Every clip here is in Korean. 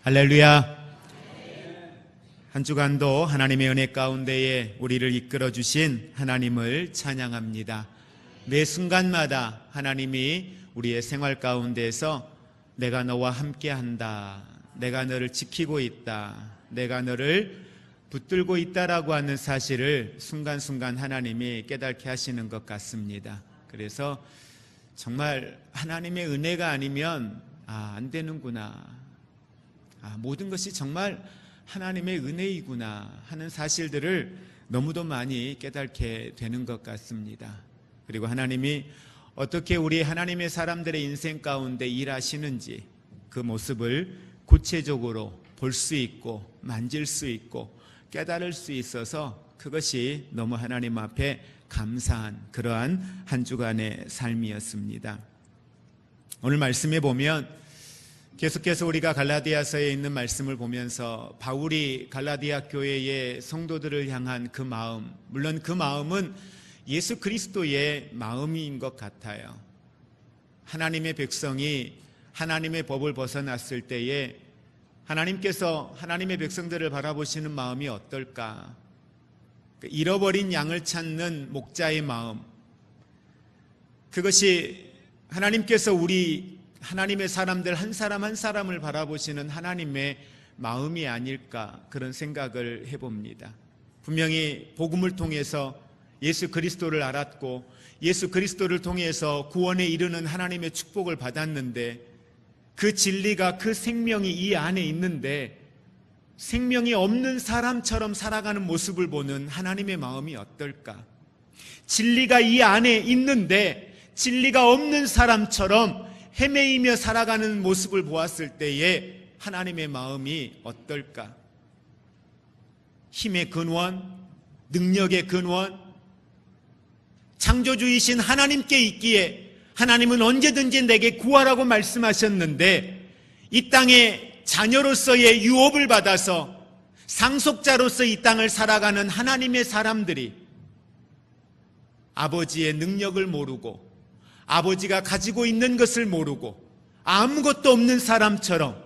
할렐루야. 한 주간도 하나님의 은혜 가운데에 우리를 이끌어 주신 하나님을 찬양합니다. 매 순간마다 하나님이 우리의 생활 가운데에서 내가 너와 함께한다, 내가 너를 지키고 있다, 내가 너를 붙들고 있다라고 하는 사실을 순간순간 하나님이 깨닫게 하시는 것 같습니다. 그래서 정말 하나님의 은혜가 아니면 안 되는구나, 모든 것이 정말 하나님의 은혜이구나 하는 사실들을 너무도 많이 깨닫게 되는 것 같습니다. 그리고 하나님이 어떻게 우리 하나님의 사람들의 인생 가운데 일하시는지 그 모습을 구체적으로 볼 수 있고 만질 수 있고 깨달을 수 있어서 그것이 너무 하나님 앞에 감사한 그러한 한 주간의 삶이었습니다. 오늘 말씀에 보면 계속해서 우리가 갈라디아서에 있는 말씀을 보면서 바울이 갈라디아 교회의 성도들을 향한 그 마음, 물론 그 마음은 예수 그리스도의 마음인 것 같아요. 하나님의 백성이 하나님의 법을 벗어났을 때에 하나님께서 하나님의 백성들을 바라보시는 마음이 어떨까? 잃어버린 양을 찾는 목자의 마음, 그것이 하나님께서 우리 하나님의 사람들 한 사람 한 사람을 바라보시는 하나님의 마음이 아닐까, 그런 생각을 해봅니다. 분명히 복음을 통해서 예수 그리스도를 알았고 예수 그리스도를 통해서 구원에 이르는 하나님의 축복을 받았는데 그 진리가, 그 생명이 이 안에 있는데 생명이 없는 사람처럼 살아가는 모습을 보는 하나님의 마음이 어떨까? 진리가 이 안에 있는데 진리가 없는 사람처럼 헤매이며 살아가는 모습을 보았을 때에 하나님의 마음이 어떨까? 힘의 근원, 능력의 근원, 창조주이신 하나님께 있기에 하나님은 언제든지 내게 구하라고 말씀하셨는데 이 땅의 자녀로서의 유업을 받아서 상속자로서 이 땅을 살아가는 하나님의 사람들이 아버지의 능력을 모르고 아버지가 가지고 있는 것을 모르고 아무것도 없는 사람처럼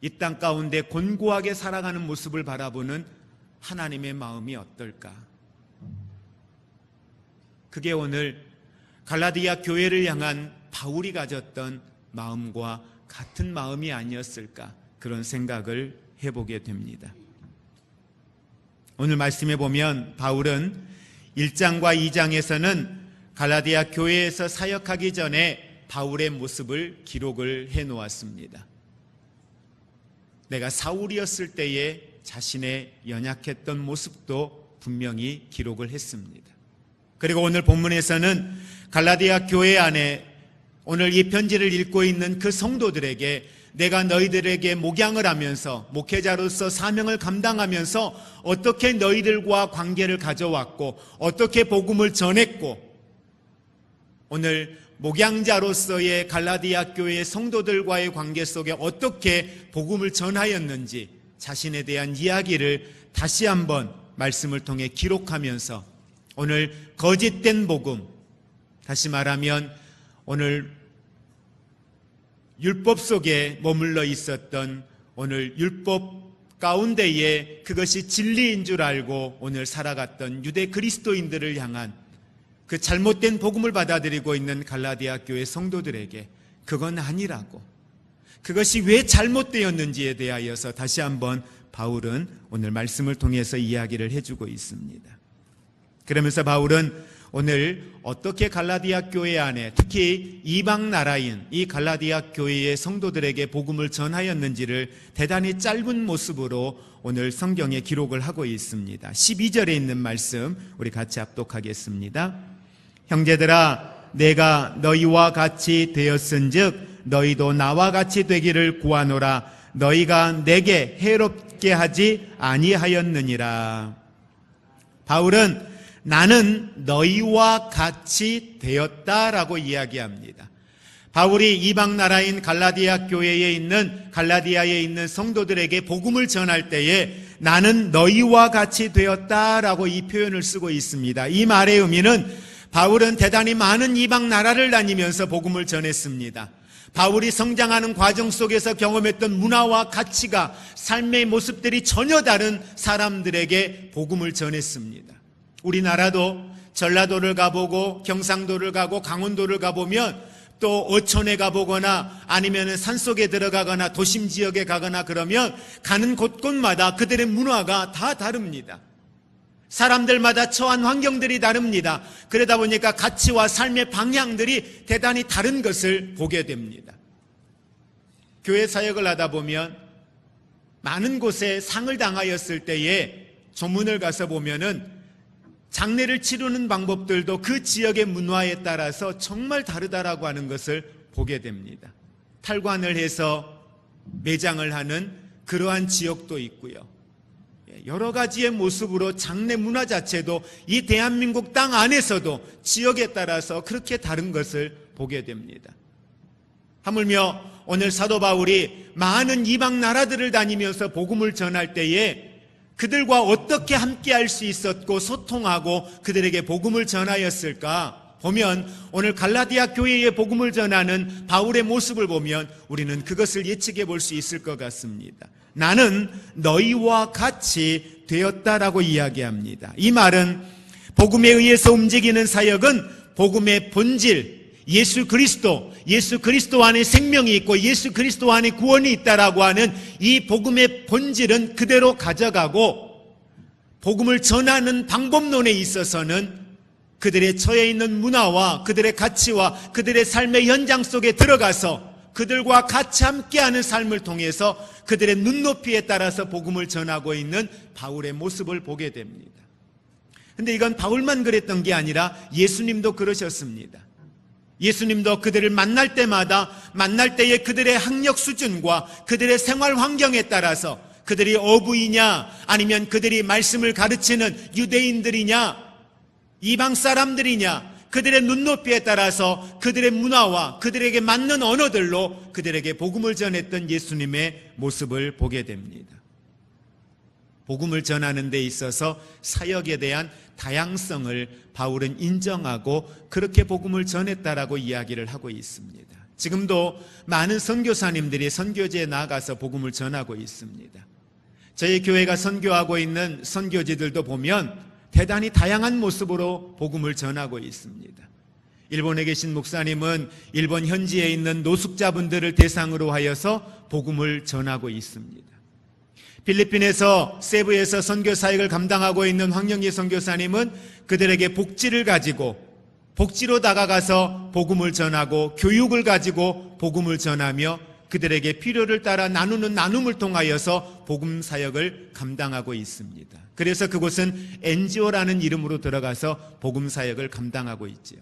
이 땅 가운데 곤고하게 살아가는 모습을 바라보는 하나님의 마음이 어떨까? 그게 오늘 갈라디아 교회를 향한 바울이 가졌던 마음과 같은 마음이 아니었을까, 그런 생각을 해보게 됩니다. 오늘 말씀에 보면 바울은 1장과 2장에서는 갈라디아 교회에서 사역하기 전에 바울의 모습을 기록을 해놓았습니다. 내가 사울이었을 때에 자신의 연약했던 모습도 분명히 기록을 했습니다. 그리고 오늘 본문에서는 갈라디아 교회 안에 오늘 이 편지를 읽고 있는 그 성도들에게 내가 너희들에게 목양을 하면서 목회자로서 사명을 감당하면서 어떻게 너희들과 관계를 가져왔고 어떻게 복음을 전했고 오늘 목양자로서의 갈라디아 교회의 성도들과의 관계 속에 어떻게 복음을 전하였는지 자신에 대한 이야기를 다시 한번 말씀을 통해 기록하면서 오늘 거짓된 복음, 다시 말하면 오늘 율법 속에 머물러 있었던 오늘 율법 가운데에 그것이 진리인 줄 알고 오늘 살아갔던 유대 그리스도인들을 향한 그 잘못된 복음을 받아들이고 있는 갈라디아 교회 성도들에게 그건 아니라고, 그것이 왜 잘못되었는지에 대하여서 다시 한번 바울은 오늘 말씀을 통해서 이야기를 해주고 있습니다. 그러면서 바울은 오늘 어떻게 갈라디아 교회 안에 특히 이방 나라인 이 갈라디아 교회의 성도들에게 복음을 전하였는지를 대단히 짧은 모습으로 오늘 성경에 기록을 하고 있습니다. 12절에 있는 말씀 우리 같이 합독하겠습니다. 형제들아, 내가 너희와 같이 되었은즉 너희도 나와 같이 되기를 구하노라. 너희가 내게 해롭게 하지 아니하였느니라. 바울은 나는 너희와 같이 되었다라고 이야기합니다. 바울이 이방 나라인 갈라디아 교회에 있는 갈라디아에 있는 성도들에게 복음을 전할 때에 나는 너희와 같이 되었다라고 이 표현을 쓰고 있습니다. 이 말의 의미는 바울은 대단히 많은 이방 나라를 다니면서 복음을 전했습니다. 바울이 성장하는 과정 속에서 경험했던 문화와 가치가, 삶의 모습들이 전혀 다른 사람들에게 복음을 전했습니다. 우리나라도 전라도를 가보고 경상도를 가고 강원도를 가보면 또 어촌에 가보거나 아니면 산속에 들어가거나 도심 지역에 가거나 그러면 가는 곳곳마다 그들의 문화가 다 다릅니다. 사람들마다 처한 환경들이 다릅니다. 그러다 보니까 가치와 삶의 방향들이 대단히 다른 것을 보게 됩니다. 교회 사역을 하다 보면 많은 곳에 상을 당하였을 때에 조문을 가서 보면은 장례를 치르는 방법들도 그 지역의 문화에 따라서 정말 다르다라고 하는 것을 보게 됩니다. 탈관을 해서 매장을 하는 그러한 지역도 있고요. 여러 가지의 모습으로 장례 문화 자체도 이 대한민국 땅 안에서도 지역에 따라서 그렇게 다른 것을 보게 됩니다. 하물며 오늘 사도 바울이 많은 이방 나라들을 다니면서 복음을 전할 때에 그들과 어떻게 함께할 수 있었고 소통하고 그들에게 복음을 전하였을까 보면 오늘 갈라디아 교회에 복음을 전하는 바울의 모습을 보면 우리는 그것을 예측해 볼 수 있을 것 같습니다. 나는 너희와 같이 되었다라고 이야기합니다. 이 말은 복음에 의해서 움직이는 사역은 복음의 본질, 예수 그리스도 안에 생명이 있고 예수 그리스도 안에 구원이 있다라고 하는 이 복음의 본질은 그대로 가져가고, 복음을 전하는 방법론에 있어서는 그들의 처해 있는 문화와 그들의 가치와 그들의 삶의 현장 속에 들어가서 그들과 같이 함께하는 삶을 통해서 그들의 눈높이에 따라서 복음을 전하고 있는 바울의 모습을 보게 됩니다. 그런데 이건 바울만 그랬던 게 아니라 예수님도 그러셨습니다. 예수님도 그들을 만날 때마다 만날 때의 그들의 학력 수준과 그들의 생활 환경에 따라서 그들이 어부이냐 아니면 그들이 말씀을 가르치는 유대인들이냐 이방 사람들이냐 그들의 눈높이에 따라서 그들의 문화와 그들에게 맞는 언어들로 그들에게 복음을 전했던 예수님의 모습을 보게 됩니다. 복음을 전하는 데 있어서 사역에 대한 다양성을 바울은 인정하고 그렇게 복음을 전했다라고 이야기를 하고 있습니다. 지금도 많은 선교사님들이 선교지에 나가서 복음을 전하고 있습니다. 저희 교회가 선교하고 있는 선교지들도 보면 대단히 다양한 모습으로 복음을 전하고 있습니다. 일본에 계신 목사님은 일본 현지에 있는 노숙자분들을 대상으로 하여서 복음을 전하고 있습니다. 필리핀에서 세부에서 선교 사역을 감당하고 있는 황영희 선교사님은 그들에게 복지를 가지고 복지로 다가가서 복음을 전하고 교육을 가지고 복음을 전하며 그들에게 필요를 따라 나누는 나눔을 통하여서 복음 사역을 감당하고 있습니다. 그래서 그곳은 NGO라는 이름으로 들어가서 복음 사역을 감당하고 있지요.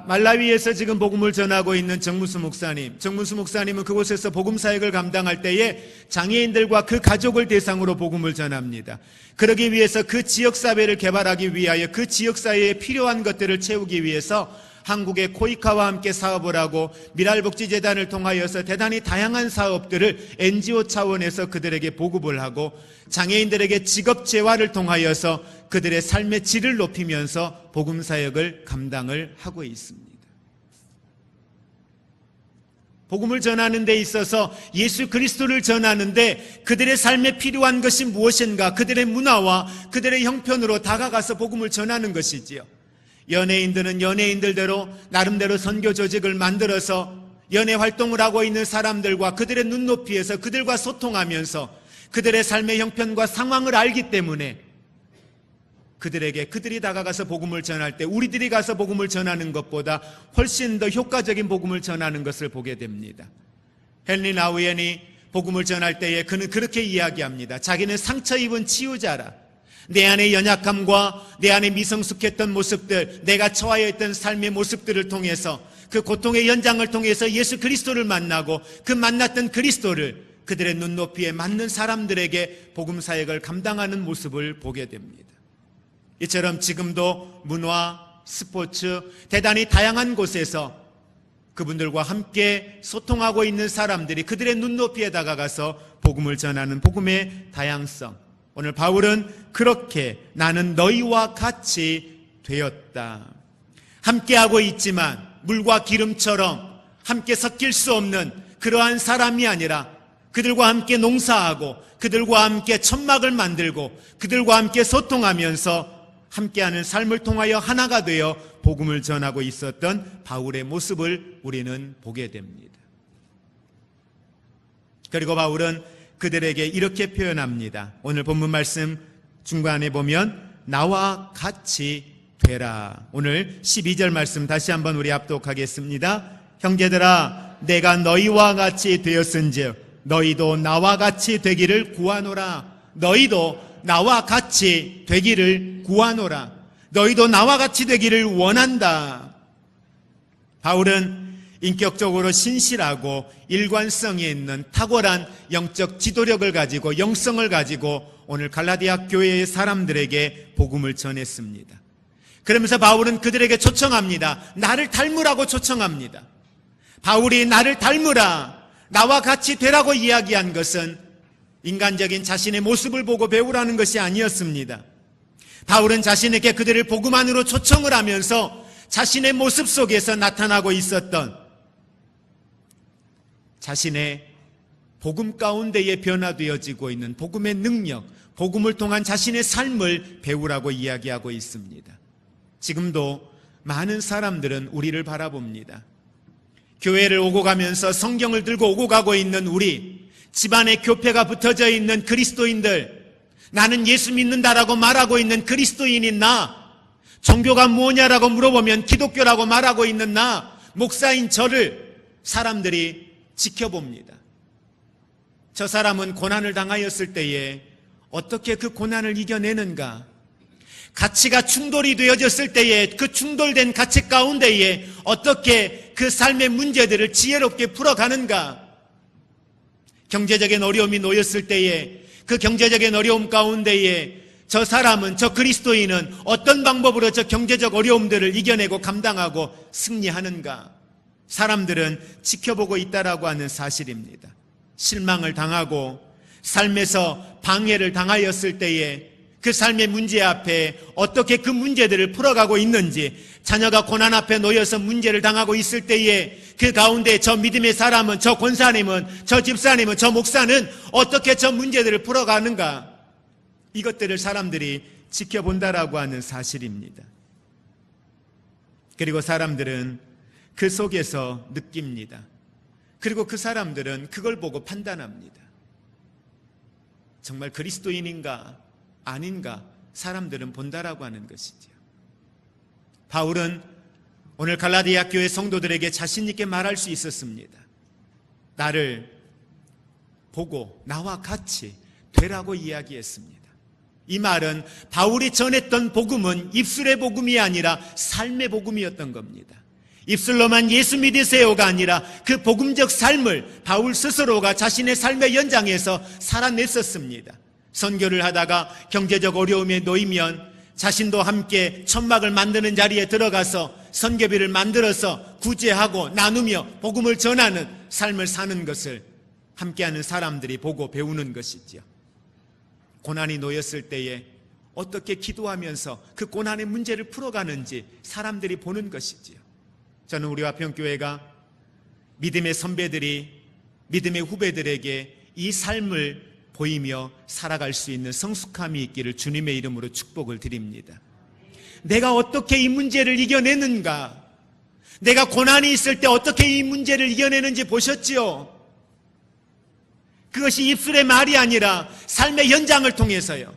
말라위에서 지금 복음을 전하고 있는 정문수 목사님은 그곳에서 복음 사역을 감당할 때에 장애인들과 그 가족을 대상으로 복음을 전합니다. 그러기 위해서 그 지역사회를 개발하기 위하여 그 지역사회에 필요한 것들을 채우기 위해서 한국의 코이카와 함께 사업을 하고 미랄복지재단을 통하여서 대단히 다양한 사업들을 NGO 차원에서 그들에게 보급을 하고 장애인들에게 직업재활을 통하여서 그들의 삶의 질을 높이면서 복음사역을 감당을 하고 있습니다. 복음을 전하는 데 있어서 예수 그리스도를 전하는데 그들의 삶에 필요한 것이 무엇인가, 그들의 문화와 그들의 형편으로 다가가서 복음을 전하는 것이지요. 연예인들은 연예인들대로 나름대로 선교 조직을 만들어서 연예 활동을 하고 있는 사람들과 그들의 눈높이에서 그들과 소통하면서 그들의 삶의 형편과 상황을 알기 때문에 그들이 다가가서 복음을 전할 때 우리들이 가서 복음을 전하는 것보다 훨씬 더 효과적인 복음을 전하는 것을 보게 됩니다. 헨리 나우엔이 복음을 전할 때에 그는 그렇게 이야기합니다. 자기는 상처 입은 치유자라. 내 안의 연약함과 내 안에 미성숙했던 모습들, 내가 처하여 있던 삶의 모습들을 통해서 그 고통의 연장을 통해서 예수 그리스도를 만나고 그 만났던 그리스도를 그들의 눈높이에 맞는 사람들에게 복음 사역을 감당하는 모습을 보게 됩니다. 이처럼 지금도 문화, 스포츠, 대단히 다양한 곳에서 그분들과 함께 소통하고 있는 사람들이 그들의 눈높이에 다가가서 복음을 전하는 복음의 다양성. 오늘 바울은 그렇게 나는 너희와 같이 되었다. 함께하고 있지만 물과 기름처럼 함께 섞일 수 없는 그러한 사람이 아니라 그들과 함께 농사하고 그들과 함께 천막을 만들고 그들과 함께 소통하면서 함께하는 삶을 통하여 하나가 되어 복음을 전하고 있었던 바울의 모습을 우리는 보게 됩니다. 그리고 바울은 그들에게 이렇게 표현합니다. 오늘 본문 말씀 중간에 보면 나와 같이 되라. 오늘 12절 말씀 다시 한번 우리 합독하겠습니다. 형제들아 내가 너희와 같이 되었은즉 너희도 나와 같이 되기를 구하노라. 너희도 나와 같이 되기를 구하노라. 너희도 나와 같이 되기를 원한다. 바울은 인격적으로 신실하고 일관성이 있는 탁월한 영적 지도력을 가지고 영성을 가지고 오늘 갈라디아 교회의 사람들에게 복음을 전했습니다. 그러면서 바울은 그들에게 초청합니다. 나를 닮으라고 초청합니다. 바울이 나를 닮으라, 나와 같이 되라고 이야기한 것은 인간적인 자신의 모습을 보고 배우라는 것이 아니었습니다. 바울은 자신에게 그들을 복음 안으로 초청을 하면서 자신의 모습 속에서 나타나고 있었던 자신의 복음 가운데에 변화되어지고 있는 복음의 능력, 복음을 통한 자신의 삶을 배우라고 이야기하고 있습니다. 지금도 많은 사람들은 우리를 바라봅니다. 교회를 오고 가면서 성경을 들고 오고 가고 있는 우리, 집안에 교패가 붙어져 있는 그리스도인들, 나는 예수 믿는다라고 말하고 있는 그리스도인인 나, 종교가 뭐냐라고 물어보면 기독교라고 말하고 있는 나, 목사인 저를 사람들이 지켜봅니다. 저 사람은 고난을 당하였을 때에 어떻게 그 고난을 이겨내는가? 가치가 충돌이 되어졌을 때에 그 충돌된 가치 가운데에 어떻게 그 삶의 문제들을 지혜롭게 풀어가는가? 경제적인 어려움이 놓였을 때에 그 경제적인 어려움 가운데에 저 사람은, 저 그리스도인은 어떤 방법으로 저 경제적 어려움들을 이겨내고 감당하고 승리하는가? 사람들은 지켜보고 있다라고 하는 사실입니다. 실망을 당하고 삶에서 방해를 당하였을 때에 그 삶의 문제 앞에 어떻게 그 문제들을 풀어가고 있는지, 자녀가 고난 앞에 놓여서 문제를 당하고 있을 때에 그 가운데 저 믿음의 사람은, 저 권사님은, 저 집사님은, 저 목사는 어떻게 저 문제들을 풀어가는가, 이것들을 사람들이 지켜본다라고 하는 사실입니다. 그리고 사람들은 그 속에서 느낍니다. 그리고 그 사람들은 그걸 보고 판단합니다. 정말 그리스도인인가 아닌가 사람들은 본다라고 하는 것이죠. 바울은 오늘 갈라디아 교회 성도들에게 자신 있게 말할 수 있었습니다. 나를 보고 나와 같이 되라고 이야기했습니다. 이 말은 바울이 전했던 복음은 입술의 복음이 아니라 삶의 복음이었던 겁니다. 입술로만 예수 믿으세요가 아니라 그 복음적 삶을 바울 스스로가 자신의 삶의 연장에서 살아냈었습니다. 선교를 하다가 경제적 어려움에 놓이면 자신도 함께 천막을 만드는 자리에 들어가서 선교비를 만들어서 구제하고 나누며 복음을 전하는 삶을 사는 것을 함께하는 사람들이 보고 배우는 것이지요. 고난이 놓였을 때에 어떻게 기도하면서 그 고난의 문제를 풀어가는지 사람들이 보는 것이지요. 저는 우리 화평교회가 믿음의 선배들이 믿음의 후배들에게 이 삶을 보이며 살아갈 수 있는 성숙함이 있기를 주님의 이름으로 축복을 드립니다. 내가 어떻게 이 문제를 이겨내는가? 내가 고난이 있을 때 어떻게 이 문제를 이겨내는지 보셨지요? 그것이 입술의 말이 아니라 삶의 현장을 통해서요.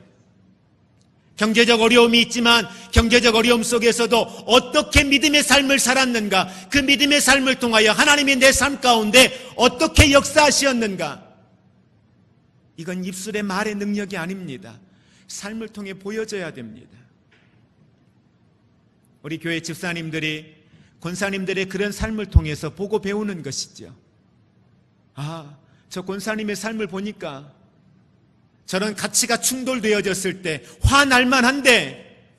경제적 어려움이 있지만 경제적 어려움 속에서도 어떻게 믿음의 삶을 살았는가, 그 믿음의 삶을 통하여 하나님이 내 삶 가운데 어떻게 역사하셨는가, 이건 입술의 말의 능력이 아닙니다. 삶을 통해 보여져야 됩니다. 우리 교회 집사님들이 권사님들의 그런 삶을 통해서 보고 배우는 것이죠. 저 권사님의 삶을 보니까 저런 가치가 충돌되어졌을 때 화날만 한데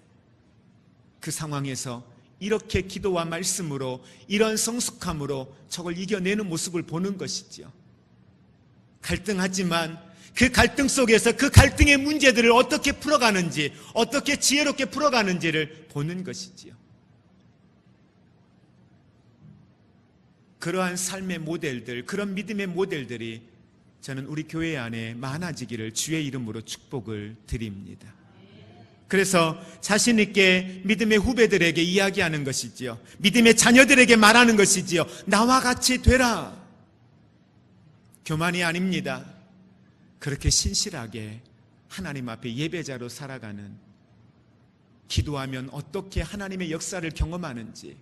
그 상황에서 이렇게 기도와 말씀으로 이런 성숙함으로 저걸 이겨내는 모습을 보는 것이죠. 갈등하지만 그 갈등 속에서 그 갈등의 문제들을 어떻게 풀어가는지, 어떻게 지혜롭게 풀어가는지를 보는 것이지요. 그러한 삶의 모델들, 그런 믿음의 모델들이 저는 우리 교회 안에 많아지기를 주의 이름으로 축복을 드립니다. 그래서 자신 있게 믿음의 후배들에게 이야기하는 것이지요. 믿음의 자녀들에게 말하는 것이지요. 나와 같이 되라. 교만이 아닙니다. 그렇게 신실하게 하나님 앞에 예배자로 살아가는, 기도하면 어떻게 하나님의 역사를 경험하는지,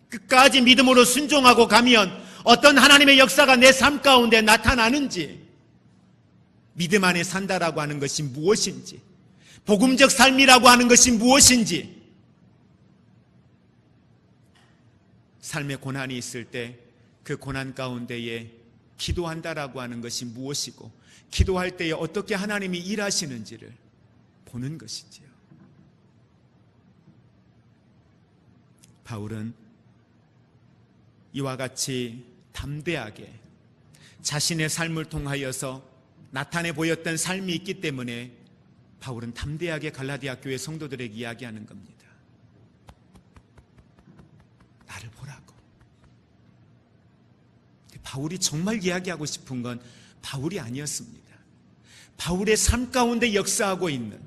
끝까지 믿음으로 순종하고 가면 어떤 하나님의 역사가 내 삶 가운데 나타나는지, 믿음 안에 산다라고 하는 것이 무엇인지, 복음적 삶이라고 하는 것이 무엇인지, 삶의 고난이 있을 때 그 고난 가운데에 기도한다라고 하는 것이 무엇이고, 기도할 때에 어떻게 하나님이 일하시는지를 보는 것이지요. 바울은 이와 같이 담대하게 자신의 삶을 통하여서 나타내 보였던 삶이 있기 때문에 바울은 담대하게 갈라디아 교회 성도들에게 이야기하는 겁니다. 나를 보라고. 바울이 정말 이야기하고 싶은 건 바울이 아니었습니다. 바울의 삶 가운데 역사하고 있는,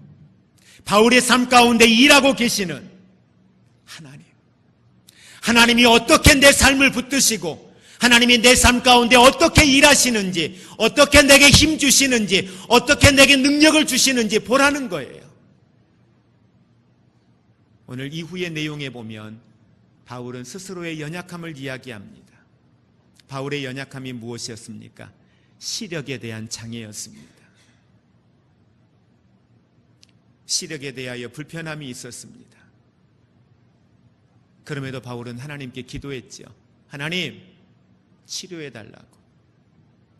바울의 삶 가운데 일하고 계시는 하나님, 하나님이 어떻게 내 삶을 붙드시고 하나님이 내 삶 가운데 어떻게 일하시는지, 어떻게 내게 힘 주시는지, 어떻게 내게 능력을 주시는지 보라는 거예요. 오늘 이후의 내용에 보면 바울은 스스로의 연약함을 이야기합니다. 바울의 연약함이 무엇이었습니까? 시력에 대한 장애였습니다. 시력에 대하여 불편함이 있었습니다. 그럼에도 바울은 하나님께 기도했죠. 하나님, 치료해달라고,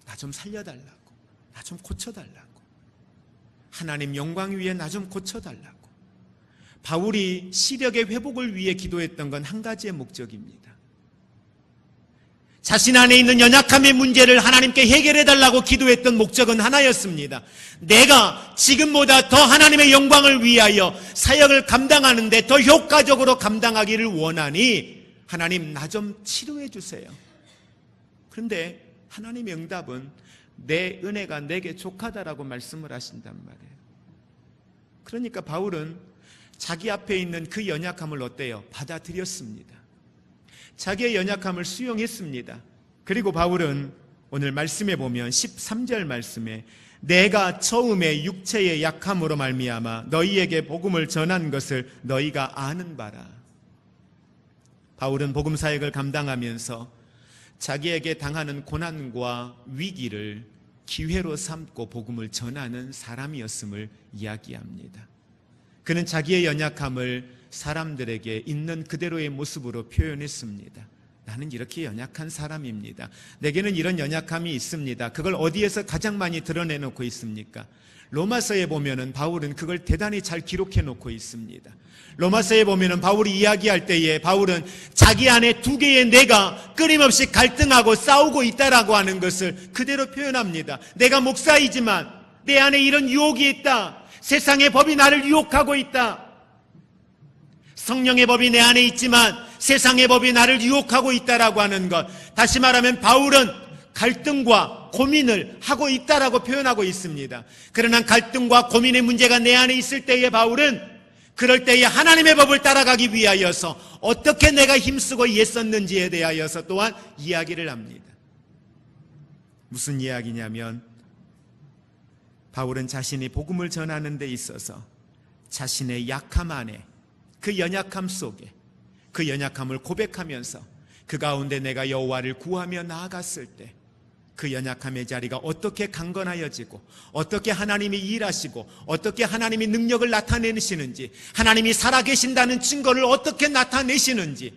나 좀 살려달라고, 나 좀 고쳐달라고, 하나님 영광 위에 나 좀 고쳐달라고. 바울이 시력의 회복을 위해 기도했던 건 한 가지의 목적입니다. 자신 안에 있는 연약함의 문제를 하나님께 해결해달라고 기도했던 목적은 하나였습니다. 내가 지금보다 더 하나님의 영광을 위하여 사역을 감당하는데 더 효과적으로 감당하기를 원하니 하나님 나 좀 치료해 주세요. 그런데 하나님의 응답은 내 은혜가 내게 족하다라고 말씀을 하신단 말이에요. 그러니까 바울은 자기 앞에 있는 그 연약함을 어때요? 받아들였습니다. 자기의 연약함을 수용했습니다. 그리고 바울은 오늘 말씀에 보면 13절 말씀에 내가 처음에 육체의 약함으로 말미암아 너희에게 복음을 전한 것을 너희가 아는 바라. 바울은 복음 사역을 감당하면서 자기에게 당하는 고난과 위기를 기회로 삼고 복음을 전하는 사람이었음을 이야기합니다. 그는 자기의 연약함을 사람들에게 있는 그대로의 모습으로 표현했습니다. 나는 이렇게 연약한 사람입니다. 내게는 이런 연약함이 있습니다. 그걸 어디에서 가장 많이 드러내놓고 있습니까? 로마서에 보면은 바울은 그걸 대단히 잘 기록해놓고 있습니다. 로마서에 보면은 바울이 이야기할 때에 바울은 자기 안에 두 개의 내가 끊임없이 갈등하고 싸우고 있다라고 하는 것을 그대로 표현합니다. 내가 목사이지만 내 안에 이런 유혹이 있다. 세상의 법이 나를 유혹하고 있다. 성령의 법이 내 안에 있지만 세상의 법이 나를 유혹하고 있다라고 하는 것. 다시 말하면 바울은 갈등과 고민을 하고 있다라고 표현하고 있습니다. 그러나 갈등과 고민의 문제가 내 안에 있을 때에 바울은 그럴 때에 하나님의 법을 따라가기 위하여서 어떻게 내가 힘쓰고 애썼는지에 대하여서 또한 이야기를 합니다. 무슨 이야기냐면 바울은 자신이 복음을 전하는 데 있어서 자신의 약함 안에 그 연약함 속에 그 연약함을 고백하면서 그 가운데 내가 여호와를 구하며 나아갔을 때 그 연약함의 자리가 어떻게 강건하여지고 어떻게 하나님이 일하시고 어떻게 하나님이 능력을 나타내시는지 하나님이 살아계신다는 증거를 어떻게 나타내시는지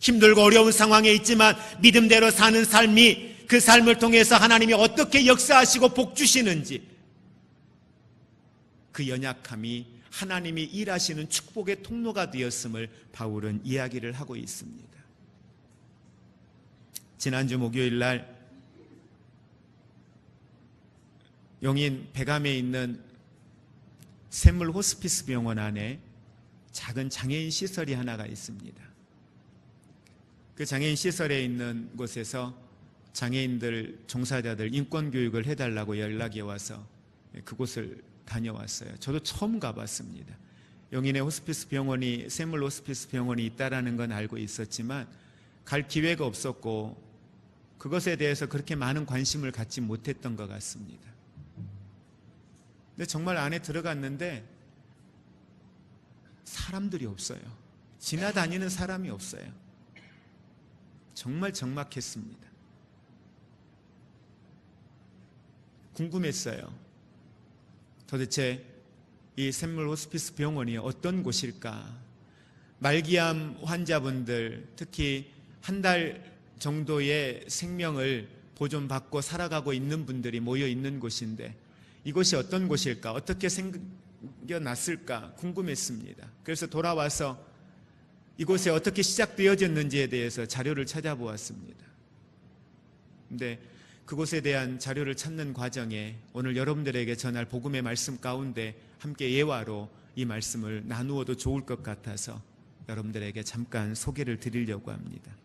힘들고 어려운 상황에 있지만 믿음대로 사는 삶이 그 삶을 통해서 하나님이 어떻게 역사하시고 복 주시는지 그 연약함이 하나님이 일하시는 축복의 통로가 되었음을 바울은 이야기를 하고 있습니다. 지난주 목요일 날 용인 백암에 있는 샘물 호스피스 병원 안에 작은 장애인 시설이 하나가 있습니다. 그 장애인 시설에 있는 곳에서 장애인들 종사자들 인권 교육을 해달라고 연락이 와서 그곳을 다녀왔어요. 저도 처음 가봤습니다. 용인에 호스피스 병원이, 샘물 호스피스 병원이 있다라는 건 알고 있었지만 갈 기회가 없었고 그것에 대해서 그렇게 많은 관심을 갖지 못했던 것 같습니다. 근데 정말 안에 들어갔는데 사람들이 없어요. 지나다니는 사람이 없어요. 정말 적막했습니다. 궁금했어요. 도대체 이 샘물 호스피스 병원이 어떤 곳일까? 말기암 환자분들, 특히 한 달 정도의 생명을 보존받고 살아가고 있는 분들이 모여 있는 곳인데 이곳이 어떤 곳일까? 어떻게 생겨났을까? 궁금했습니다. 그래서 돌아와서 이곳에 어떻게 시작되어졌는지에 대해서 자료를 찾아보았습니다. 근데 그곳에 대한 자료를 찾는 과정에 오늘 여러분들에게 전할 복음의 말씀 가운데 함께 예화로 이 말씀을 나누어도 좋을 것 같아서 여러분들에게 잠깐 소개를 드리려고 합니다.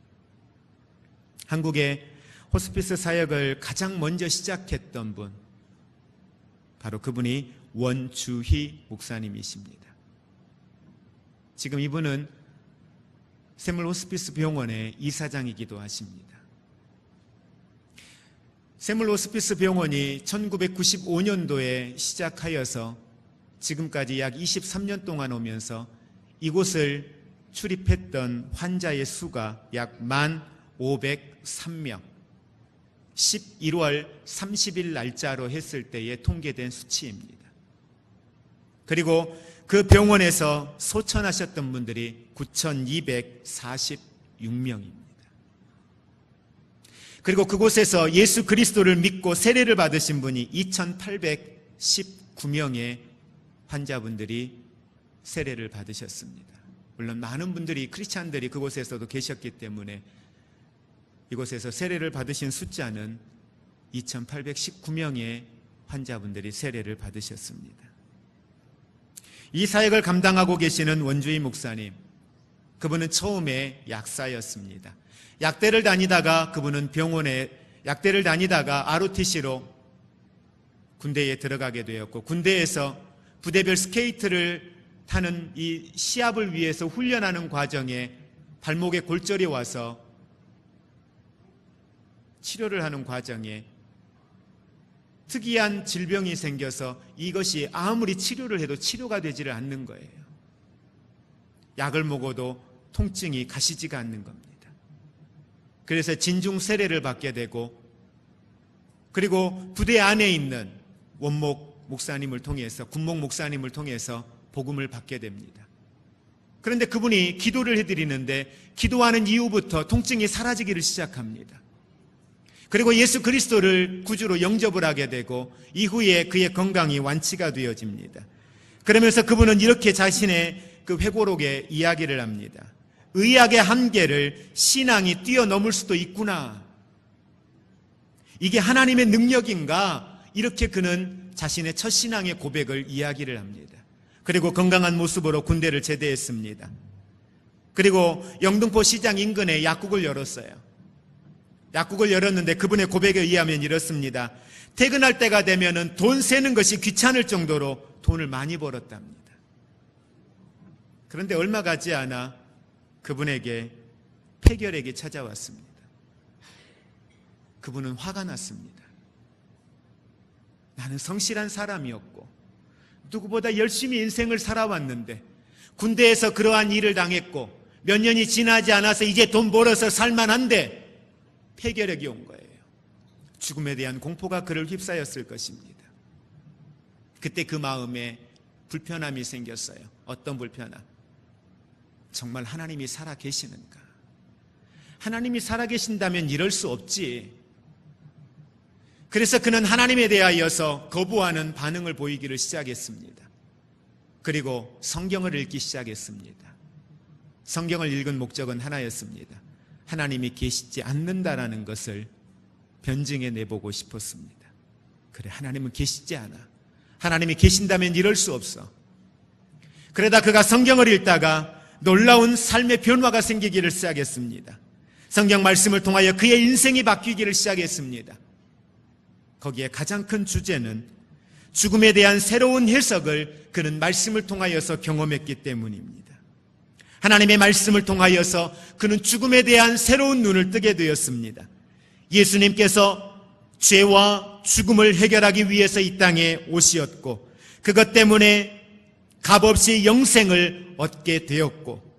한국의 호스피스 사역을 가장 먼저 시작했던 분, 바로 그분이 원주희 목사님이십니다. 지금 이분은 샘물 호스피스 병원의 이사장이기도 하십니다. 샘물 호스피스 병원이 1995년도에 시작하여서 지금까지 약 23년 동안 오면서 이곳을 출입했던 환자의 수가 약 1503명, 11월 30일 날짜로 했을 때에 통계된 수치입니다. 그리고 그 병원에서 소천하셨던 분들이 9,246명입니다. 그리고 그곳에서 예수 그리스도를 믿고 세례를 받으신 분이 2,819명의 환자분들이 세례를 받으셨습니다. 물론 많은 분들이, 크리스찬들이 그곳에서도 계셨기 때문에 이곳에서 세례를 받으신 숫자는 2,819명의 환자분들이 세례를 받으셨습니다. 이 사역을 감당하고 계시는 원주희 목사님, 그분은 처음에 약사였습니다. 약대를 다니다가 그분은 병원에 약대를 다니다가 ROTC로 군대에 들어가게 되었고, 군대에서 부대별 스케이트를 타는 이 시합을 위해서 훈련하는 과정에 발목에 골절이 와서 치료를 하는 과정에 특이한 질병이 생겨서 이것이 아무리 치료를 해도 치료가 되지를 않는 거예요. 약을 먹어도 통증이 가시지가 않는 겁니다. 그래서 진중 세례를 받게 되고, 그리고 부대 안에 있는 원목 목사님을 통해서, 군목 목사님을 통해서 복음을 받게 됩니다. 그런데 그분이 기도를 해드리는데 기도하는 이후부터 통증이 사라지기를 시작합니다. 그리고 예수 그리스도를 구주로 영접을 하게 되고 이후에 그의 건강이 완치가 되어집니다. 그러면서 그분은 이렇게 자신의 그 회고록에 이야기를 합니다. 의학의 한계를 신앙이 뛰어넘을 수도 있구나. 이게 하나님의 능력인가? 이렇게 그는 자신의 첫 신앙의 고백을 이야기를 합니다. 그리고 건강한 모습으로 군대를 제대했습니다. 그리고 영등포 시장 인근에 약국을 열었어요. 약국을 열었는데 그분의 고백에 의하면 이렇습니다. 퇴근할 때가 되면은 돈 세는 것이 귀찮을 정도로 돈을 많이 벌었답니다. 그런데 얼마 가지 않아 그분에게 폐결핵이 찾아왔습니다. 그분은 화가 났습니다. 나는 성실한 사람이었고 누구보다 열심히 인생을 살아왔는데 군대에서 그러한 일을 당했고 몇 년이 지나지 않아서 이제 돈 벌어서 살만한데 폐결핵이 온 거예요. 죽음에 대한 공포가 그를 휩싸였을 것입니다. 그때 그 마음에 불편함이 생겼어요. 어떤 불편함? 정말 하나님이 살아계시는가? 하나님이 살아계신다면 이럴 수 없지. 그래서 그는 하나님에 대하여서 거부하는 반응을 보이기를 시작했습니다. 그리고 성경을 읽기 시작했습니다. 성경을 읽은 목적은 하나였습니다. 하나님이 계시지 않는다라는 것을 변증해 내보고 싶었습니다. 그래, 하나님은 계시지 않아. 하나님이 계신다면 이럴 수 없어. 그러다 그가 성경을 읽다가 놀라운 삶의 변화가 생기기를 시작했습니다. 성경 말씀을 통하여 그의 인생이 바뀌기를 시작했습니다. 거기에 가장 큰 주제는 죽음에 대한 새로운 해석을 그는 말씀을 통하여서 경험했기 때문입니다. 하나님의 말씀을 통하여서 그는 죽음에 대한 새로운 눈을 뜨게 되었습니다. 예수님께서 죄와 죽음을 해결하기 위해서 이 땅에 오시었고 그것 때문에 값없이 영생을 얻게 되었고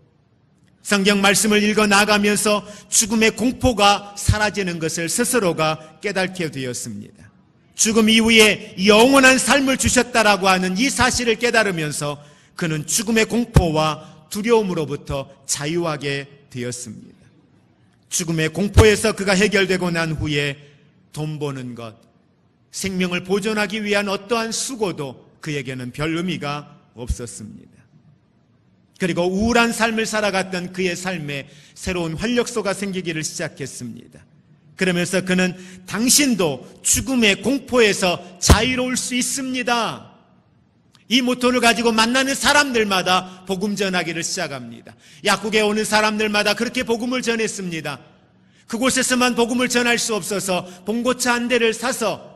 성경 말씀을 읽어 나가면서 죽음의 공포가 사라지는 것을 스스로가 깨닫게 되었습니다. 죽음 이후에 영원한 삶을 주셨다라고 하는 이 사실을 깨달으면서 그는 죽음의 공포와 두려움으로부터 자유하게 되었습니다. 죽음의 공포에서 그가 해결되고 난 후에 돈 버는 것, 생명을 보존하기 위한 어떠한 수고도 그에게는 별 의미가 없었습니다. 그리고 우울한 삶을 살아갔던 그의 삶에 새로운 활력소가 생기기를 시작했습니다. 그러면서 그는 당신도 죽음의 공포에서 자유로울 수 있습니다. 이 모토를 가지고 만나는 사람들마다 복음 전하기를 시작합니다. 약국에 오는 사람들마다 그렇게 복음을 전했습니다. 그곳에서만 복음을 전할 수 없어서 봉고차 한 대를 사서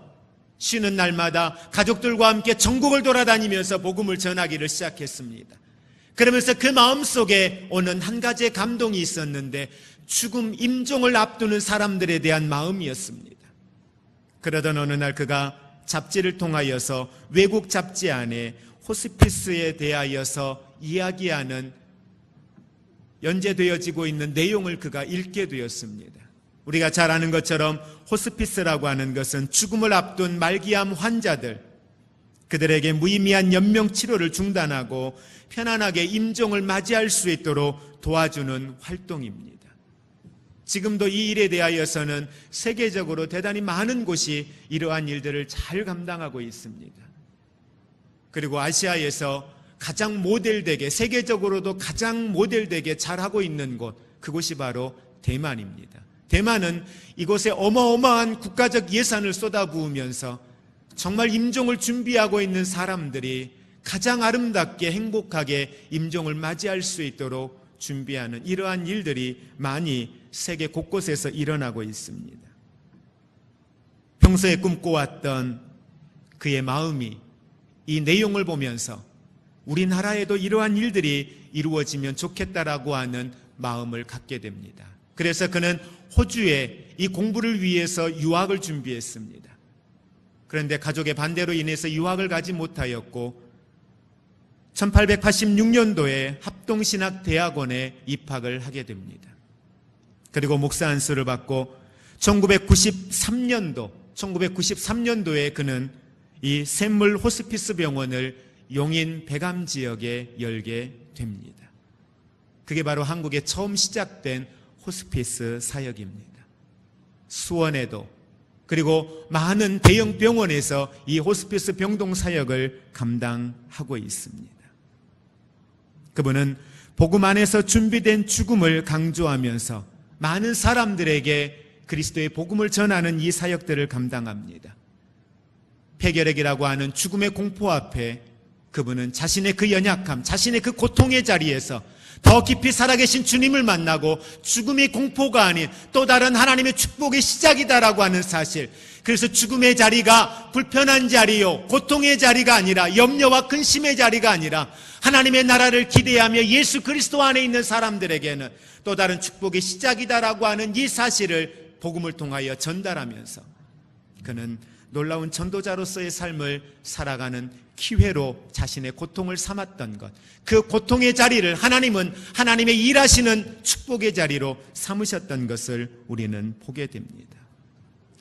쉬는 날마다 가족들과 함께 전국을 돌아다니면서 복음을 전하기를 시작했습니다. 그러면서 그 마음속에 오는 한 가지의 감동이 있었는데 죽음 임종을 앞두는 사람들에 대한 마음이었습니다. 그러던 어느 날 그가 잡지를 통하여서 외국 잡지 안에 호스피스에 대하여서 이야기하는 연재되어지고 있는 내용을 그가 읽게 되었습니다. 우리가 잘 아는 것처럼 호스피스라고 하는 것은 죽음을 앞둔 말기암 환자들, 그들에게 무의미한 연명 치료를 중단하고 편안하게 임종을 맞이할 수 있도록 도와주는 활동입니다. 지금도 이 일에 대하여서는 세계적으로 대단히 많은 곳이 이러한 일들을 잘 감당하고 있습니다. 그리고 아시아에서 가장 모델되게, 세계적으로도 가장 모델되게 잘하고 있는 곳, 그곳이 바로 대만입니다. 대만은 이곳에 어마어마한 국가적 예산을 쏟아부으면서 정말 임종을 준비하고 있는 사람들이 가장 아름답게 행복하게 임종을 맞이할 수 있도록 준비하는 이러한 일들이 많이 세계 곳곳에서 일어나고 있습니다. 평소에 꿈꿔왔던 그의 마음이 이 내용을 보면서 우리나라에도 이러한 일들이 이루어지면 좋겠다라고 하는 마음을 갖게 됩니다. 그래서 그는 호주에 이 공부를 위해서 유학을 준비했습니다. 그런데 가족의 반대로 인해서 유학을 가지 못하였고 1886년도에 합동신학대학원에 입학을 하게 됩니다. 그리고 목사 안수를 받고 1993년도에 그는 이 샘물 호스피스 병원을 용인 백암 지역에 열게 됩니다. 그게 바로 한국에 처음 시작된 호스피스 사역입니다. 수원에도 그리고 많은 대형 병원에서 이 호스피스 병동 사역을 감당하고 있습니다. 그분은 복음 안에서 준비된 죽음을 강조하면서 많은 사람들에게 그리스도의 복음을 전하는 이 사역들을 감당합니다. 폐결핵이라고 하는 죽음의 공포 앞에 그분은 자신의 그 연약함, 자신의 그 고통의 자리에서 더 깊이 살아계신 주님을 만나고 죽음의 공포가 아닌 또 다른 하나님의 축복의 시작이다라고 하는 사실, 그래서 죽음의 자리가 불편한 자리요, 고통의 자리가 아니라, 염려와 근심의 자리가 아니라 하나님의 나라를 기대하며 예수 그리스도 안에 있는 사람들에게는 또 다른 축복의 시작이다라고 하는 이 사실을 복음을 통하여 전달하면서 그는 놀라운 전도자로서의 삶을 살아가는 기회로 자신의 고통을 삼았던 것, 그 고통의 자리를 하나님은 하나님의 일하시는 축복의 자리로 삼으셨던 것을 우리는 보게 됩니다.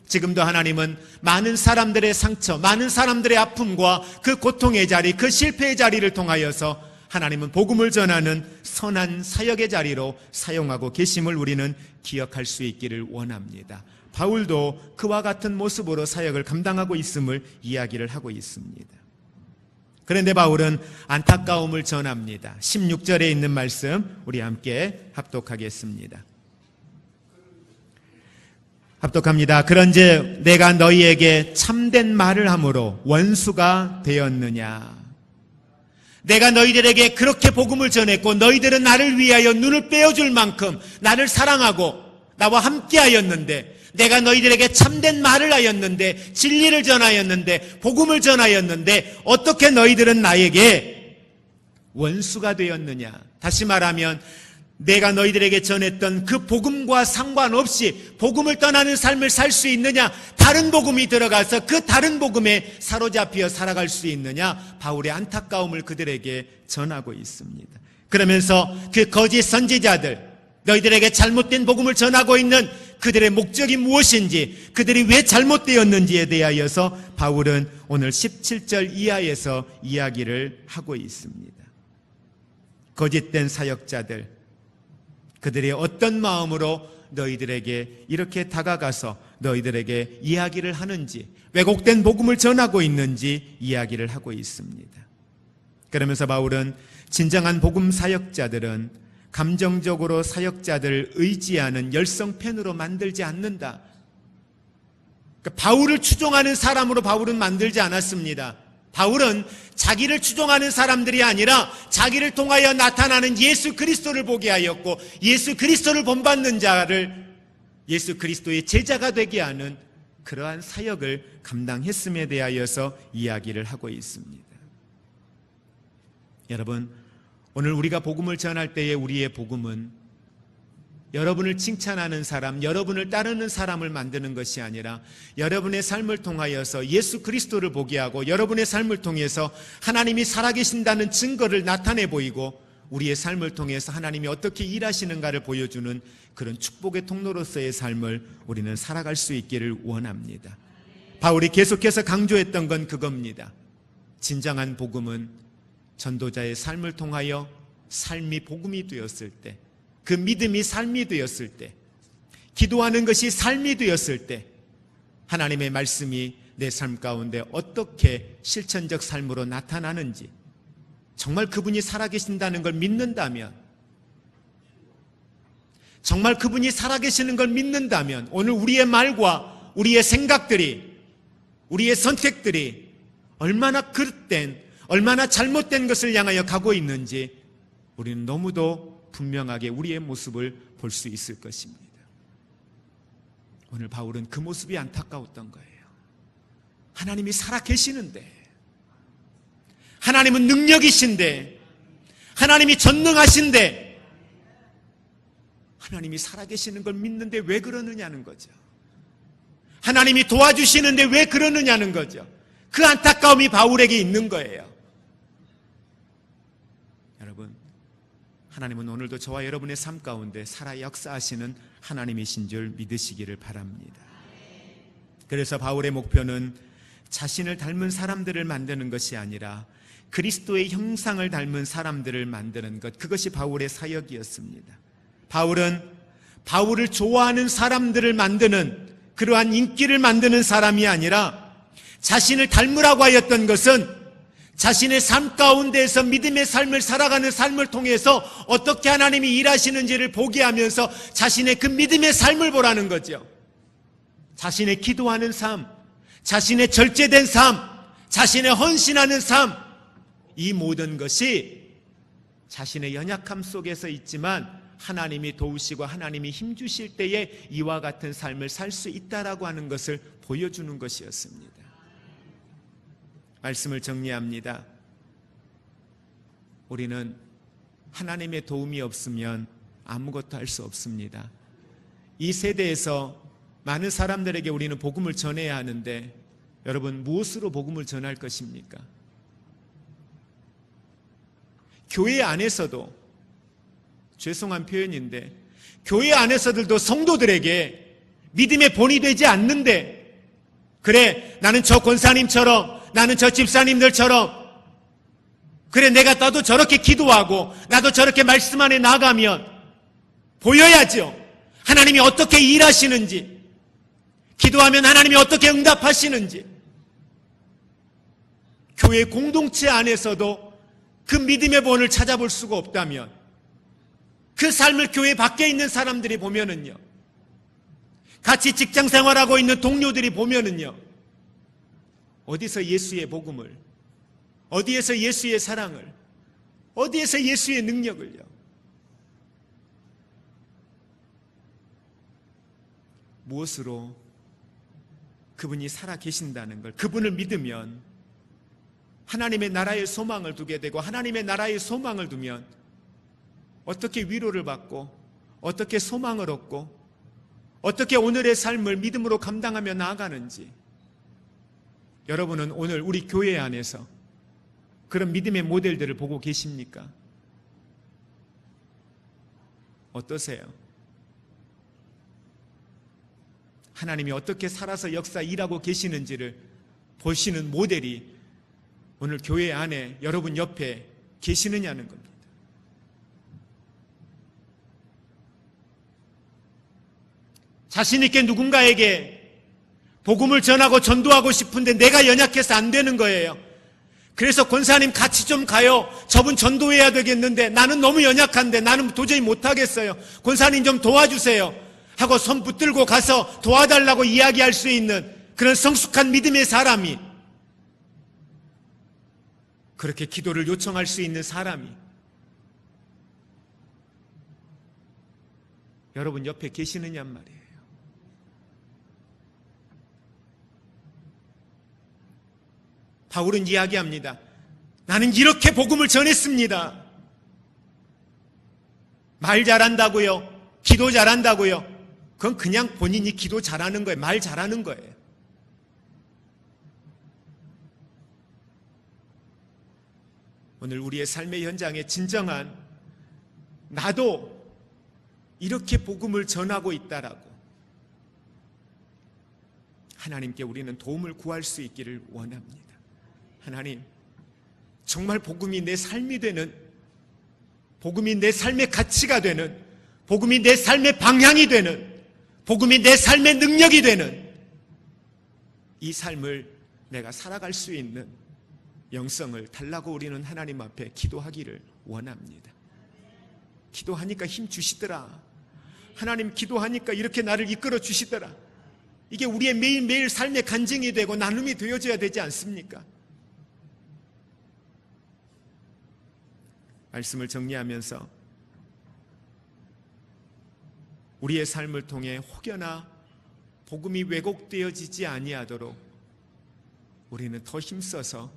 지금도 하나님은 많은 사람들의 상처, 많은 사람들의 아픔과 그 고통의 자리, 그 실패의 자리를 통하여서 하나님은 복음을 전하는 선한 사역의 자리로 사용하고 계심을 우리는 기억할 수 있기를 원합니다. 바울도 그와 같은 모습으로 사역을 감당하고 있음을 이야기를 하고 있습니다. 그런데 바울은 안타까움을 전합니다. 16절에 있는 말씀 우리 함께 합독하겠습니다. 합독합니다. 그런즉 내가 너희에게 참된 말을 함으로 원수가 되었느냐? 내가 너희들에게 그렇게 복음을 전했고 너희들은 나를 위하여 눈을 빼어줄 만큼 나를 사랑하고 나와 함께하였는데, 내가 너희들에게 참된 말을 하였는데, 진리를 전하였는데, 복음을 전하였는데 어떻게 너희들은 나에게 원수가 되었느냐? 다시 말하면 내가 너희들에게 전했던 그 복음과 상관없이 복음을 떠나는 삶을 살 수 있느냐? 다른 복음이 들어가서 그 다른 복음에 사로잡혀 살아갈 수 있느냐? 바울의 안타까움을 그들에게 전하고 있습니다. 그러면서 그 거짓 선지자들, 너희들에게 잘못된 복음을 전하고 있는 그들의 목적이 무엇인지, 그들이 왜 잘못되었는지에 대하여서 바울은 오늘 17절 이하에서 이야기를 하고 있습니다. 거짓된 사역자들, 그들이 어떤 마음으로 너희들에게 이렇게 다가가서 너희들에게 이야기를 하는지, 왜곡된 복음을 전하고 있는지 이야기를 하고 있습니다. 그러면서 바울은 진정한 복음 사역자들은 감정적으로 사역자들을 의지하는 열성팬으로 만들지 않는다. 그러니까 바울을 추종하는 사람으로 바울은 만들지 않았습니다. 바울은 자기를 추종하는 사람들이 아니라 자기를 통하여 나타나는 예수 그리스도를 보게 하였고, 예수 그리스도를 본받는 자를 예수 그리스도의 제자가 되게 하는 그러한 사역을 감당했음에 대하여서 이야기를 하고 있습니다. 여러분, 오늘 우리가 복음을 전할 때에 우리의 복음은 여러분을 칭찬하는 사람, 여러분을 따르는 사람을 만드는 것이 아니라 여러분의 삶을 통하여서 예수 그리스도를 보게 하고, 여러분의 삶을 통해서 하나님이 살아계신다는 증거를 나타내 보이고, 우리의 삶을 통해서 하나님이 어떻게 일하시는가를 보여주는 그런 축복의 통로로서의 삶을 우리는 살아갈 수 있기를 원합니다. 바울이 계속해서 강조했던 건 그겁니다. 진정한 복음은 전도자의 삶을 통하여 삶이 복음이 되었을 때, 그 믿음이 삶이 되었을 때, 기도하는 것이 삶이 되었을 때, 하나님의 말씀이 내 삶 가운데 어떻게 실천적 삶으로 나타나는지, 정말 그분이 살아계신다는 걸 믿는다면, 정말 그분이 살아계시는 걸 믿는다면, 오늘 우리의 말과 우리의 생각들이, 우리의 선택들이 얼마나 그릇된, 얼마나 잘못된 것을 향하여 가고 있는지 우리는 너무도 분명하게 우리의 모습을 볼 수 있을 것입니다. 오늘 바울은 그 모습이 안타까웠던 거예요. 하나님이 살아계시는데, 하나님은 능력이신데, 하나님이 전능하신데, 하나님이 살아계시는 걸 믿는데 왜 그러느냐는 거죠. 하나님이 도와주시는데 왜 그러느냐는 거죠. 그 안타까움이 바울에게 있는 거예요. 여러분, 하나님은 오늘도 저와 여러분의 삶 가운데 살아 역사하시는 하나님이신 줄 믿으시기를 바랍니다. 그래서 바울의 목표는 자신을 닮은 사람들을 만드는 것이 아니라 그리스도의 형상을 닮은 사람들을 만드는 것, 그것이 바울의 사역이었습니다. 바울은 바울을 좋아하는 사람들을 만드는, 그러한 인기를 만드는 사람이 아니라 자신을 닮으라고 하였던 것은 자신의 삶 가운데에서 믿음의 삶을 살아가는 삶을 통해서 어떻게 하나님이 일하시는지를 보게 하면서 자신의 그 믿음의 삶을 보라는 거죠. 자신의 기도하는 삶, 자신의 절제된 삶, 자신의 헌신하는 삶, 이 모든 것이 자신의 연약함 속에서 있지만 하나님이 도우시고 하나님이 힘주실 때에 이와 같은 삶을 살 수 있다라고 하는 것을 보여주는 것이었습니다. 말씀을 정리합니다. 우리는 하나님의 도움이 없으면 아무것도 할 수 없습니다. 이 세대에서 많은 사람들에게 우리는 복음을 전해야 하는데, 여러분, 무엇으로 복음을 전할 것입니까? 교회 안에서도, 죄송한 표현인데, 교회 안에서들도 성도들에게 믿음의 본이 되지 않는데, 그래, 나는 저 권사님처럼, 나는 저 집사님들처럼, 그래, 나도 저렇게 기도하고 나도 저렇게 말씀 안에 나가면 보여야죠. 하나님이 어떻게 일하시는지, 기도하면 하나님이 어떻게 응답하시는지. 교회 공동체 안에서도 그 믿음의 본을 찾아볼 수가 없다면, 그 삶을 교회 밖에 있는 사람들이 보면은요, 같이 직장 생활하고 있는 동료들이 보면은요, 어디서 예수의 복음을, 어디에서 예수의 사랑을, 어디에서 예수의 능력을요. 무엇으로 그분이 살아 계신다는 걸, 그분을 믿으면 하나님의 나라의 소망을 두게 되고, 하나님의 나라의 소망을 두면 어떻게 위로를 받고, 어떻게 소망을 얻고, 어떻게 오늘의 삶을 믿음으로 감당하며 나아가는지, 여러분은 오늘 우리 교회 안에서 그런 믿음의 모델들을 보고 계십니까? 어떠세요? 하나님이 어떻게 살아서 역사 일하고 계시는지를 보시는 모델이 오늘 교회 안에 여러분 옆에 계시느냐는 겁니다. 자신 있게 누군가에게 복음을 전하고 전도하고 싶은데 내가 연약해서 안 되는 거예요. 그래서 권사님 같이 좀 가요. 저분 전도해야 되겠는데 나는 너무 연약한데 나는 도저히 못하겠어요. 권사님 좀 도와주세요 하고 손 붙들고 가서 도와달라고 이야기할 수 있는 그런 성숙한 믿음의 사람이, 그렇게 기도를 요청할 수 있는 사람이 여러분 옆에 계시느냔 말이에요. 바울은 이야기합니다. 나는 이렇게 복음을 전했습니다. 말 잘한다고요? 기도 잘한다고요? 그건 그냥 본인이 기도 잘하는 거예요. 말 잘하는 거예요. 오늘 우리의 삶의 현장에 진정한 나도 이렇게 복음을 전하고 있다라고 하나님께 우리는 도움을 구할 수 있기를 원합니다. 하나님, 정말 복음이 내 삶이 되는, 복음이 내 삶의 가치가 되는, 복음이 내 삶의 방향이 되는, 복음이 내 삶의 능력이 되는 이 삶을 내가 살아갈 수 있는 영성을 달라고 우리는 하나님 앞에 기도하기를 원합니다. 기도하니까 힘 주시더라. 하나님 기도하니까 이렇게 나를 이끌어 주시더라. 이게 우리의 매일매일 삶의 간증이 되고 나눔이 되어져야 되지 않습니까? 말씀을 정리하면서 우리의 삶을 통해 혹여나 복음이 왜곡되어지지 아니하도록 우리는 더 힘써서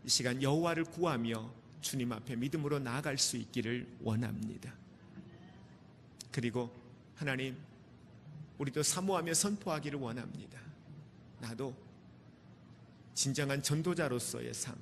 이 시간 여호와를 구하며 주님 앞에 믿음으로 나아갈 수 있기를 원합니다. 그리고 하나님, 우리도 사모하며 선포하기를 원합니다. 나도 진정한 전도자로서의 삶,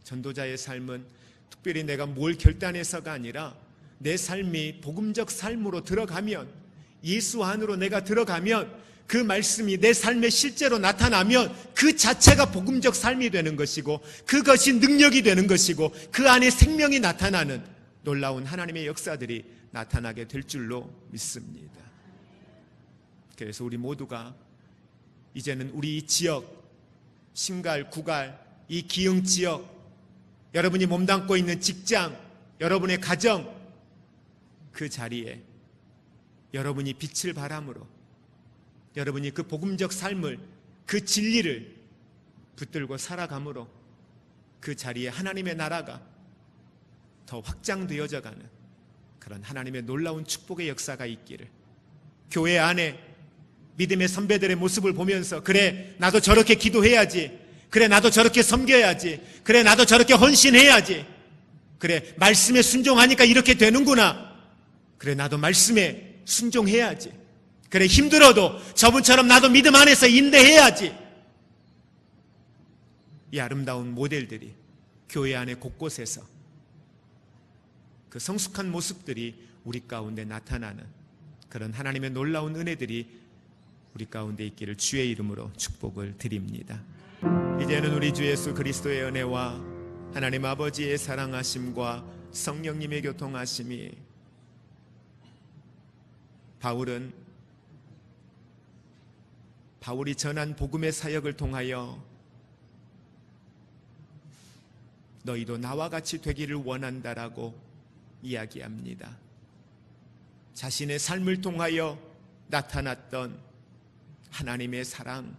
전도자의 삶은 특별히 내가 뭘 결단해서가 아니라 내 삶이 복음적 삶으로 들어가면, 예수 안으로 내가 들어가면, 그 말씀이 내 삶에 실제로 나타나면 그 자체가 복음적 삶이 되는 것이고, 그것이 능력이 되는 것이고, 그 안에 생명이 나타나는 놀라운 하나님의 역사들이 나타나게 될 줄로 믿습니다. 그래서 우리 모두가 이제는 우리 지역, 신갈, 구갈, 이 기흥 지역, 여러분이 몸담고 있는 직장, 여러분의 가정, 그 자리에 여러분이 빛을 발함으로, 여러분이 그 복음적 삶을, 그 진리를 붙들고 살아감으로 그 자리에 하나님의 나라가 더 확장되어져 가는 그런 하나님의 놀라운 축복의 역사가 있기를, 교회 안에 믿음의 선배들의 모습을 보면서 그래 나도 저렇게 기도해야지, 그래 나도 저렇게 섬겨야지, 그래 나도 저렇게 헌신해야지, 그래 말씀에 순종하니까 이렇게 되는구나, 그래 나도 말씀에 순종해야지, 그래 힘들어도 저분처럼 나도 믿음 안에서 인내해야지. 이 아름다운 모델들이 교회 안에 곳곳에서 그 성숙한 모습들이 우리 가운데 나타나는 그런 하나님의 놀라운 은혜들이 우리 가운데 있기를 주의 이름으로 축복을 드립니다. 이제는 우리 주 예수 그리스도의 은혜와 하나님 아버지의 사랑하심과 성령님의 교통하심이, 바울이 전한 복음의 사역을 통하여 너희도 나와 같이 되기를 원한다라고 이야기합니다. 자신의 삶을 통하여 나타났던 하나님의 사랑,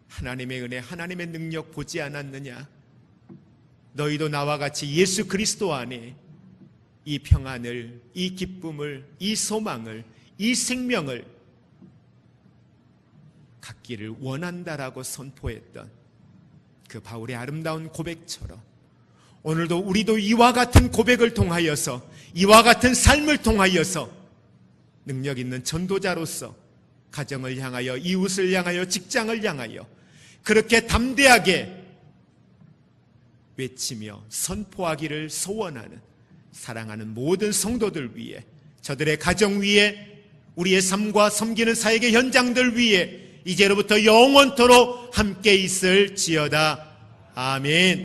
하나님의 은혜, 하나님의 능력 보지 않았느냐? 너희도 나와 같이 예수 그리스도 안에 이 평안을, 이 기쁨을, 이 소망을, 이 생명을 갖기를 원한다라고 선포했던 그 바울의 아름다운 고백처럼 오늘도 우리도 이와 같은 고백을 통하여서, 이와 같은 삶을 통하여서 능력 있는 전도자로서 가정을 향하여, 이웃을 향하여, 직장을 향하여 그렇게 담대하게 외치며 선포하기를 소원하는, 사랑하는 모든 성도들 위해, 저들의 가정 위에, 우리의 삶과 섬기는 사역의 현장들 위에 이제로부터 영원토록 함께 있을지어다. 아멘.